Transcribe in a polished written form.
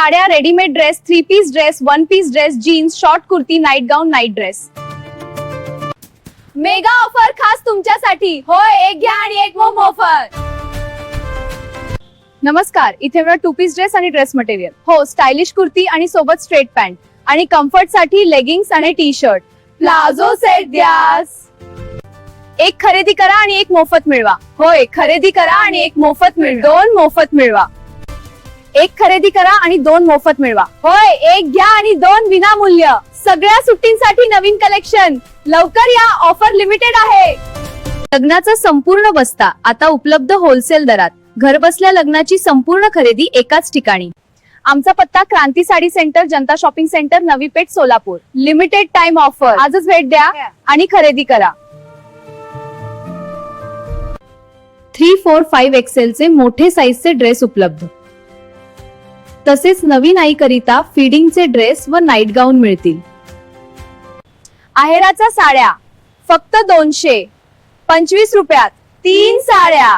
साड्या, readymade dress, 3 piece dress, 1 piece dress, jeans, short kurti, night gown, night dress. Mega offer खास तुमच्यासाठी. होय, एक घ्या आणि एक मोफत. नमस्कार, इथे मिळेल 2 पीस ड्रेस आणि ड्रेस मटेरियल. हो, स्टायलिश कुर्ती आणि सोबत स्ट्रेट पॅन्ट आणि कम्फर्ट साठी लेगिंग्स आणि टी शर्ट. Palazzo set द्यास. एक खरेदी करा आणि एक मोफत मिळवा. होय, खरेदी करा आणि एक मोफत मिळवा. 2 मोफत मिळवा. एक खरेदी करा आणि 2 मोफत मिळवा. होय, एक घ्या आणि 2 विनामूल्य. सगळ्या सुट्टींसाठी नवीन कलेक्शन. लवकर या, ऑफर लिमिटेड आहे. लग्नाचा संपूर्ण बस्ता आता उपलब्ध होलसेल दरात. घरबसल्या लग्नाची संपूर्ण खरेदी एकाच ठिकाणी. आमचा पत्ता Kranti Saree centre, Janata shopping centre, Navi Peth, Solapur. Limited time offer. आजच भेट द्या आणि खरेदी करा. 3, 4, 5 XL चे मोठे साईजचे ड्रेस उपलब्ध. तसेच नवीन आईकरिता फीडिंगचे ड्रेस व नाईट गाऊन मिळतील. आहेराच्या साड्या फक्त 225 रुपयात 3 साड्या.